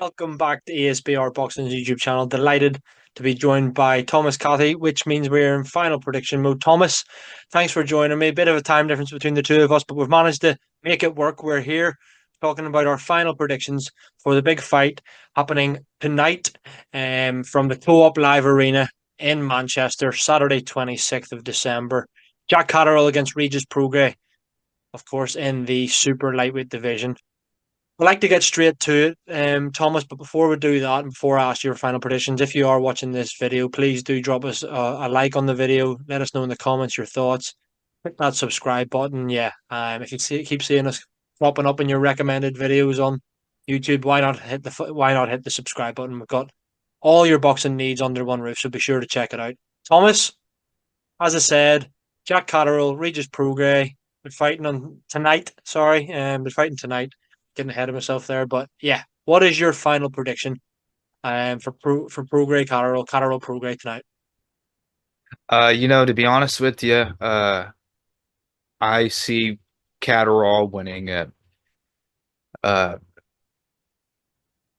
Welcome back to ESBR Boxing's YouTube channel. Delighted to be joined by Thomas Cathy, which means we're in final prediction mode. Thomas, thanks for joining me. A bit of a time difference between the two of us, but we've managed to make it work. We're here talking about our final predictions for the big fight happening tonight from the Co-op Live Arena in Manchester, Saturday, 26th of December. Jack Catterall against Regis Prograis, of course, in the super lightweight division. I'd like to get straight to it, Thomas, but before we do that, and before I ask your final predictions, if you are watching this video, please do drop us a like on the video. Let us know in the comments your thoughts. Click that subscribe button. Yeah, if you keep seeing us popping up in your recommended videos on YouTube, why not hit the subscribe button? We've got all your boxing needs under one roof, so be sure to check it out. Thomas, as I said, Jack Catterall, Regis Prograis, been fighting on tonight. Sorry, been fighting tonight. Getting ahead of myself there, but yeah, what is your final prediction for Prograis Catterall Prograis tonight? To be honest with you, I see Catterall winning a uh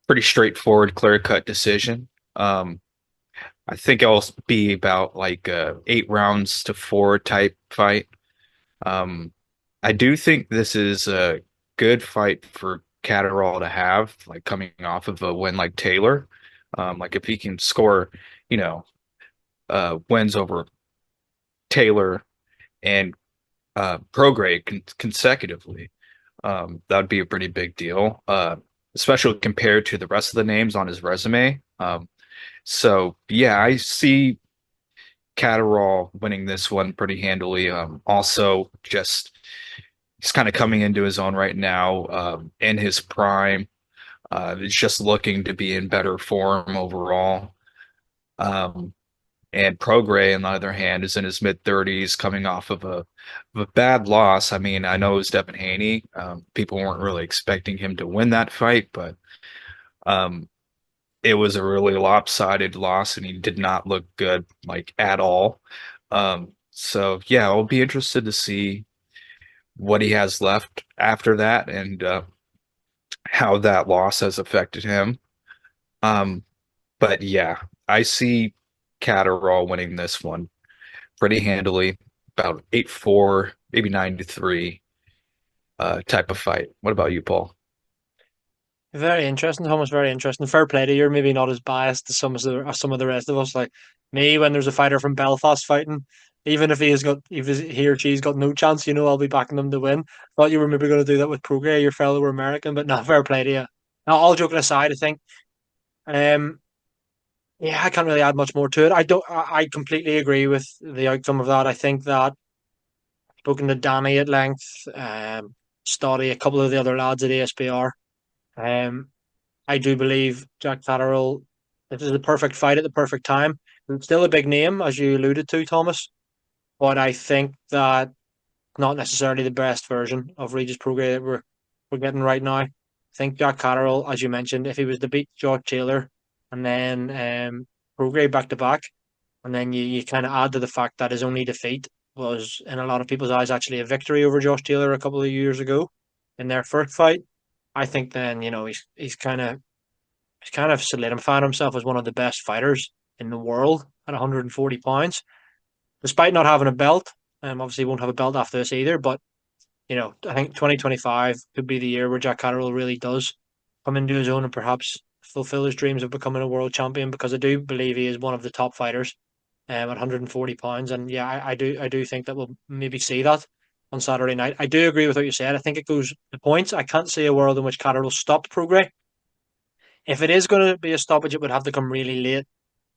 pretty straightforward, clear-cut decision. Um, I think it'll be about like 8 rounds to 4 type fight. Um, I do think this is a good fight for Catterall to have, like coming off of a win like Taylor. Like if he can score, you know, wins over Taylor and Prograde consecutively. That would be a pretty big deal, especially compared to the rest of the names on his resume. So yeah, I see Catterall winning this one pretty handily. Also, just he's kind of coming into his own right now, in his prime. He's just looking to be in better form overall. Um, And Prograis, on the other hand, is in his mid 30s, coming off of a bad loss. I mean, I know it was Devin Haney. People weren't really expecting him to win that fight, but um, it was a really lopsided loss, and he did not look good, like at all. So yeah, I'll be interested to see what he has left after that and how that loss has affected him. Um, but yeah, I see Catterall winning this one pretty handily, about 8-4, maybe 9-3 type of fight. What about you, Paul? Very interesting, Thomas. Very interesting. Fair play to you. You're maybe not as biased as some of the rest of us. Like me, when there's a fighter from Belfast fighting, even if he or she's got no chance, I'll be backing them to win. Thought you were maybe going to do that with Prograis, your fellow American, but no, fair play to you. Now, all joking aside, I think. Um, Yeah, I can't really add much more to it. I completely agree with the outcome of that. I think that spoken to Danny at length, Stoddy, a couple of the other lads at ESBR. Um, I do believe Jack Catterall. This is the perfect fight at the perfect time. It's still a big name, as you alluded to, Thomas. But I think that not necessarily the best version of Regis Prograis that we're getting right now. I think Jack Catterall, as you mentioned, if he was to beat George Taylor and then Prograis back to back. And then you kind of add to the fact that his only defeat was, in a lot of people's eyes, actually a victory over Josh Taylor a couple of years ago in their first fight. I think then, he's kind of solidified himself as one of the best fighters in the world at 140 pounds, despite not having a belt. Obviously, he won't have a belt after this either. But I think 2025 could be the year where Jack Catterall really does come into his own and perhaps fulfill his dreams of becoming a world champion. Because I do believe he is one of the top fighters at 140 pounds. And yeah, I do think that we'll maybe see that on Saturday night. I do agree with what you said. I think it goes the points. I can't see a world in which Catterall stopped Prograis. If it is going to be a stoppage, it would have to come really late.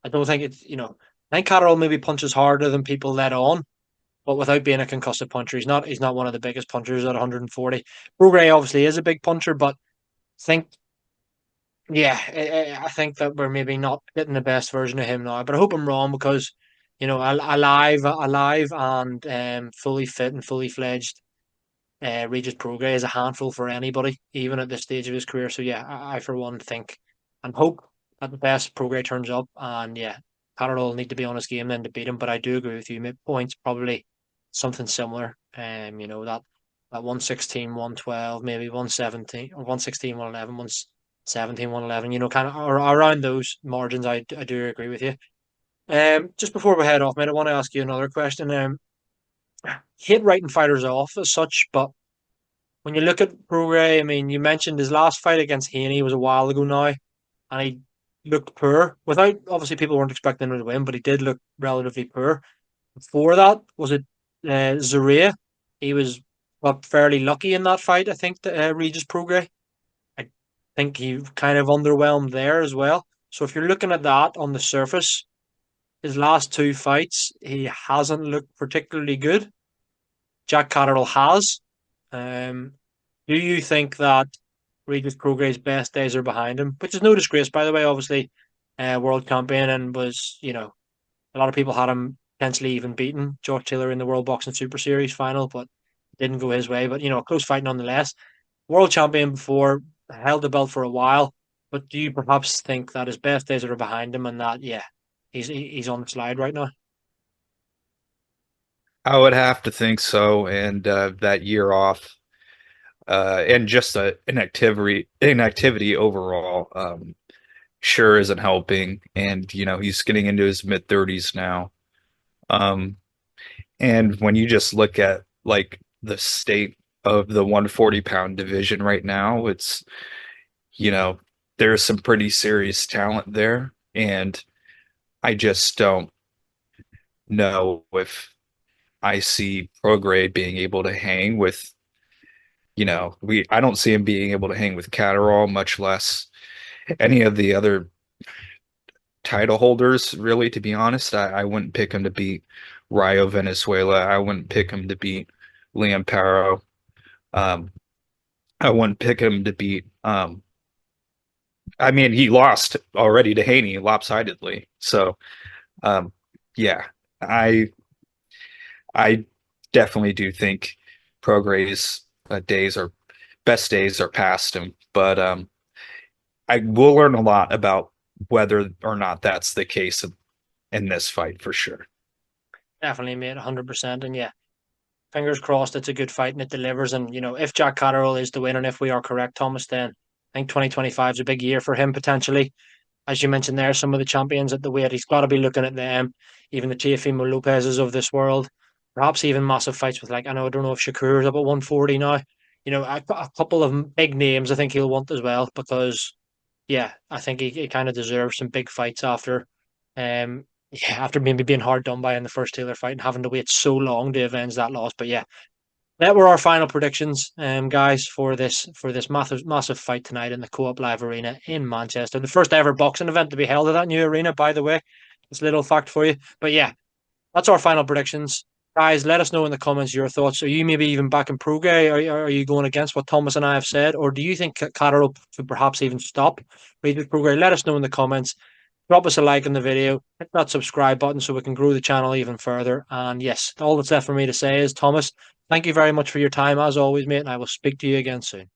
I don't think I think Catterall maybe punches harder than people let on, but without being a concussive puncher. He's not one of the biggest punchers at 140. Prograis obviously is a big puncher, but I think yeah, I think that we're maybe not getting the best version of him now. But I hope I'm wrong because alive and fully fit and fully fledged. Regis Prograis is a handful for anybody, even at this stage of his career. So yeah, I for one think and hope that the best Prograis turns up, and yeah, Catterall will need to be on his game then to beat him. But I do agree with you. Mid points probably something similar. That 116, 112, maybe 117 or 116, 111, 17, 111, kind of around those margins. I do agree with you. Just before we head off, mate, I want to ask you another question. Hate writing fighters off as such, but when you look at Prograis, I mean, you mentioned his last fight against Haney was a while ago now, and he looked poor. Without obviously people weren't expecting him to win, but he did look relatively poor. Before that, was it Zaria? He was fairly lucky in that fight. I think that Regis Prograis. I think he kind of underwhelmed there as well. So if you're looking at that on the surface, his last two fights, he hasn't looked particularly good. Jack Catterall has. Um, do you think that Regis Prograis' best days are behind him? Which is no disgrace, by the way. Obviously, world champion and was, a lot of people had him potentially even beaten Josh Taylor in the World Boxing Super Series final, but didn't go his way. But a close fight nonetheless. World champion before, held the belt for a while. But do you perhaps think that his best days are behind him and that, yeah, he's on the slide right now? I would have to think so. And that year off, and just inactivity overall, sure isn't helping. And he's getting into his mid 30s now. Um, and when you just look at like the state of the 140-pound division right now, it's you know there's some pretty serious talent there, and I just don't know if I see Prograde being able to hang with, I don't see him being able to hang with Catterall, much less any of the other title holders, really, to be honest. I wouldn't pick him to beat Rayo Venezuela. I wouldn't pick him to beat Liam Paro. Um, I wouldn't pick him to beat, I mean, he lost already to Haney lopsidedly. So, um, yeah, I I definitely do think Progray's days are best days are past him, but I will learn a lot about whether or not that's the case in this fight for sure. Definitely, mate, 100%. And yeah, fingers crossed it's a good fight and it delivers. And, if Jack Catterall is the winner and if we are correct, Thomas, then I think 2025 is a big year for him potentially. As you mentioned there, some of the champions at the weight, he's got to be looking at them, even the Teofimo Lopez's of this world. Perhaps even massive fights with, like, I don't know if Shakur's up at 140 now. A couple of big names I think he'll want as well because yeah, I think he kind of deserves some big fights um, after maybe being hard done by in the first Taylor fight and having to wait so long to avenge that loss. But yeah, that were our final predictions, guys, for this massive fight tonight in the Co-op Live Arena in Manchester, the first ever boxing event to be held at that new arena. By the way, it's a little fact for you. But yeah, that's our final predictions. Guys, let us know in the comments your thoughts. Are you maybe even back in Prograis? Are you going against what Thomas and I have said? Or do you think Catterall could perhaps even stop Regis Prograis? Let us know in the comments. Drop us a like on the video. Hit that subscribe button so we can grow the channel even further. And yes, all that's left for me to say is, Thomas, thank you very much for your time as always, mate. And I will speak to you again soon.